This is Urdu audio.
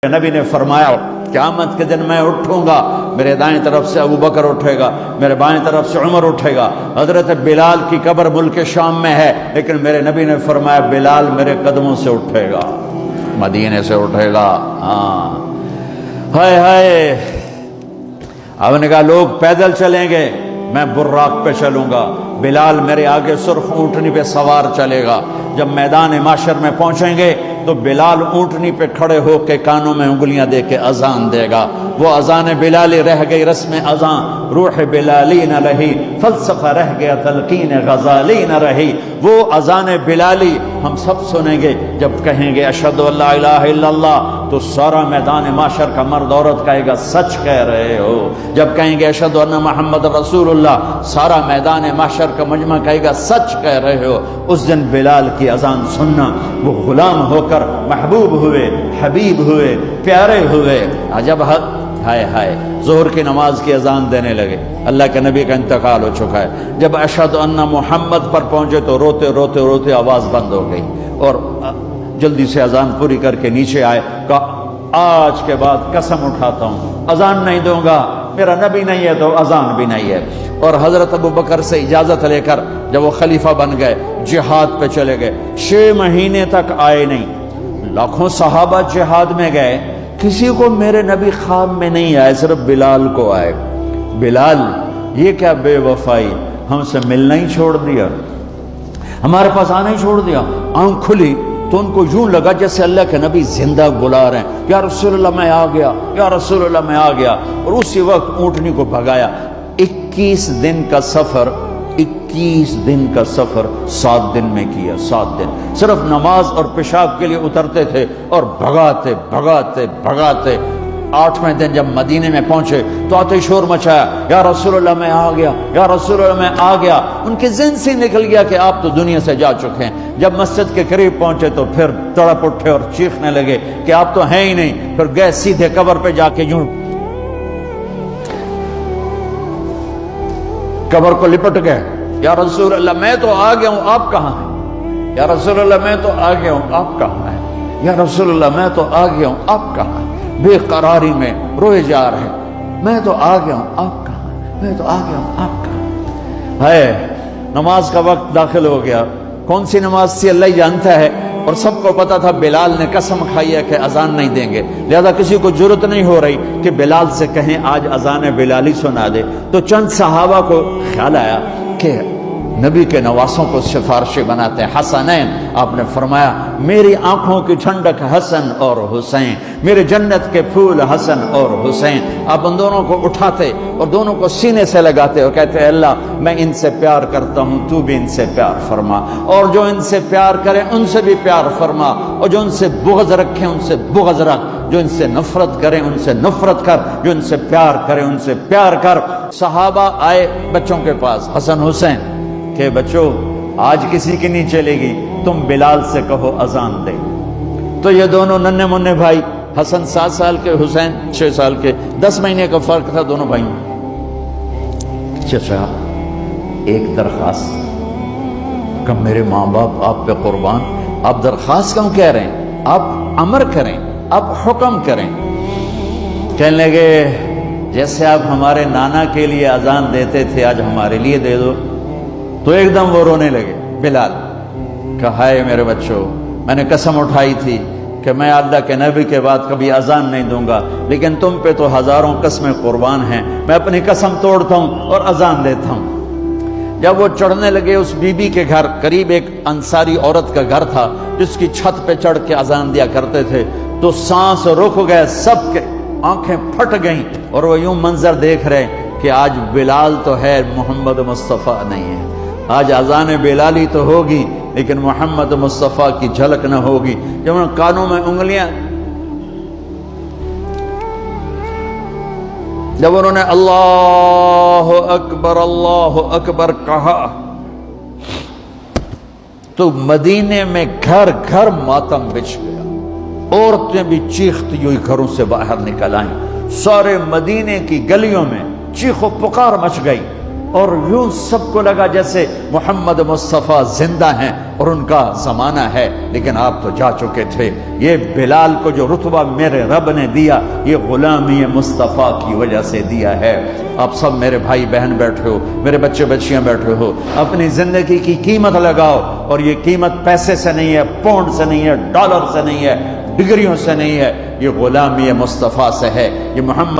نبی نے فرمایا قیامت کے دن میں اٹھوں گا، میرے دائیں طرف سے ابو بکر اٹھے گا، میرے بائیں طرف سے عمر اٹھے گا۔ حضرت بلال کی قبر ملک شام میں ہے، لیکن میرے نبی نے فرمایا بلال میرے قدموں سے اٹھے گا، مدینے سے اٹھے گا۔ ہائے ہائے، اب نے کہا لوگ پیدل چلیں گے، میں براق پہ چلوں گا، بلال میرے آگے سرخ اونٹنی پہ سوار چلے گا۔ جب میدان معاشر میں پہنچیں گے تو بلال اونٹنی پہ کھڑے ہو کے کانوں میں انگلیاں دے کے اذان دے گا۔ وہ اذان بلالی رہ گئی رسم اذان، روح بلالی نہ رہی، فلسفہ رہ گیا تلقین غزالی نہ رہی۔ وہ اذان بلالی ہم سب سنیں گے جب کہیں گے اشہد ان لا الہ الا اللہ، تو سارا میدان معاشر کا مرد عورت کہے گا سچ کہہ رہے ہو۔ جب کہیں گے اشہد ان محمد رسول اللہ، سارا میدان معاشر کا مجمع کہے گا سچ کہہ رہے ہو۔ اس دن بلال کی اذان سننا، وہ غلام ہو کر محبوب ہوئے، حبیب ہوئے، پیارے ہوئے۔ جب ہائے ہائے ظہر کی نماز کی اذان دینے لگے، اللہ کے نبی کا انتقال ہو چکا ہے، جب اشہد ان محمد پر پہنچے تو روتے روتے روتے آواز بند ہو گئی، اور جلدی سے اذان پوری کر کے نیچے آئے، کہا آج کے بعد قسم اٹھاتا ہوں اذان نہیں دوں گا، میرا نبی نہیں ہے تو اذان بھی نہیں ہے۔ اور حضرت ابو بکر سے اجازت لے کر جب وہ خلیفہ بن گئے، جہاد پہ چلے گئے، 6 مہینے تک آئے نہیں۔ لاکھوں صحابہ جہاد میں گئے، کسی کو میرے نبی خواب میں نہیں آئے، صرف بلال کو آئے۔ بلال یہ کیا بے وفائی، ہم سے ملنا ہی چھوڑ دیا، ہمارے پاس آنا ہی چھوڑ دیا۔ آنکھ کھلی تو ان کو یوں لگا جیسے اللہ کے نبی زندہ بلا رہے ہیں، یا رسول اللہ میں آ گیا، یا رسول اللہ میں آ گیا۔ اور اسی وقت اونٹنی کو بھگایا۔ 21 دن کا سفر، 21 دن کا سفر 7 دن میں کیا، 7 دن صرف نماز اور پیشاب کے لیے اترتے تھے اور بھگاتے بھگاتے بھگاتے۔ 8ویں دن جب مدینے میں پہنچے تو آتے شور مچایا، یا رسول اللہ میں آ گیا، یا رسول اللہ میں آ گیا۔ ان کے ذہن سے نکل گیا کہ آپ تو دنیا سے جا چکے ہیں۔ جب مسجد کے قریب پہنچے تو پھر تڑپ اٹھے اور چیخنے لگے کہ آپ تو ہیں ہی نہیں۔ پھر گئے سیدھے قبر پہ جا کے یوں قبر کو لپٹ گئے، یا رسول اللہ میں تو آ گیا ہوں، آپ کہاں ہیں؟ یا رسول اللہ میں تو آ گیا ہوں، آپ کہاں ہیں؟ یا رسول اللہ میں تو آ گیا ہوں، آپ کہاں ہیں؟ بے قراری میں روئے جا رہے، میں تو آ گیا ہوں، آپ کہاں ہیں؟ میں تو آ گیا ہوں، آپ کہاں ہیں؟ نماز کا وقت داخل ہو گیا۔ کون سی نماز سے اللہ ہی جانتا ہے، اور سب کو پتا تھا بلال نے قسم کھائی ہے کہ اذان نہیں دیں گے، لہذا کسی کو جرت نہیں ہو رہی کہ بلال سے کہیں آج اذان بلالی سنا دے۔ تو چند صحابہ کو خیال آیا کہ نبی کے نواسوں کو سفارشی بناتے ہیں، حسنین۔ آپ نے فرمایا میری آنکھوں کی ٹھنڈک حسن اور حسین، میرے جنت کے پھول حسن اور حسین۔ آپ ان دونوں کو اٹھاتے اور دونوں کو سینے سے لگاتے اور کہتے اللہ میں ان سے پیار کرتا ہوں، تو بھی ان سے پیار فرما، اور جو ان سے پیار کرے ان سے بھی پیار فرما، اور جو ان سے بغض رکھے ان سے بغض رکھ، جو ان سے نفرت کرے ان سے نفرت کر، جو ان سے پیار کرے ان سے پیار کر۔ صحابہ آئے بچوں کے پاس، حسن حسین، کہ بچوں آج کسی کی نہیں چلے گی، تم بلال سے کہو اذان دے۔ تو یہ دونوں ننھے منھے بھائی، حسن 7 سال کے، حسین 6 سال کے، 10 مہینے کا فرق تھا دونوں بھائیوں۔ چچا ایک درخواست، کہ میرے ماں باپ آپ پہ قربان، آپ درخواست کیوں کہہ رہے ہیں؟ آپ امر کریں، آپ حکم کریں۔ کہنے لگے جیسے آپ ہمارے نانا کے لیے اذان دیتے تھے آج ہمارے لیے دے دو۔ تو ایک دم وہ رونے لگے بلال، کہا ہائے میرے بچوں، میں نے قسم اٹھائی تھی کہ میں اللہ کے نبی کے بعد کبھی اذان نہیں دوں گا، لیکن تم پہ تو ہزاروں قسمیں قربان ہیں، میں اپنی قسم توڑتا ہوں اور اذان دیتا ہوں۔ جب وہ چڑھنے لگے اس بی بی کے گھر، قریب ایک انصاری عورت کا گھر تھا جس کی چھت پہ چڑھ کے اذان دیا کرتے تھے، تو سانس رک گئے سب کے، آنکھیں پھٹ گئیں، اور وہ یوں منظر دیکھ رہے کہ آج بلال تو ہے، محمد مصطفیٰ نہیں ہے۔ آج اذان بلالی تو ہوگی لیکن محمد مصطفیٰ کی جھلک نہ ہوگی۔ جب ان کانوں میں انگلیاں، جب انہوں نے اللہ اکبر کہا تو مدینے میں گھر گھر ماتم بچھ گیا، عورتیں بھی چیختی ہوئی گھروں سے باہر نکل آئیں، سارے مدینے کی گلیوں میں چیخ و پکار مچ گئی۔ اور یوں سب کو لگا جیسے محمد مصطفیٰ زندہ ہیں اور ان کا زمانہ ہے، لیکن آپ تو جا چکے تھے۔ یہ بلال کو جو رتبہ میرے رب نے دیا، یہ غلامی مصطفیٰ کی وجہ سے دیا ہے۔ آپ سب میرے بھائی بہن بیٹھے ہو، میرے بچے بچیاں بیٹھے ہو، اپنی زندگی کی قیمت لگاؤ، اور یہ قیمت پیسے سے نہیں ہے، پاؤنڈ سے نہیں ہے، ڈالر سے نہیں ہے، ڈگریوں سے نہیں ہے، یہ غلامی مصطفیٰ سے ہے۔ یہ محمد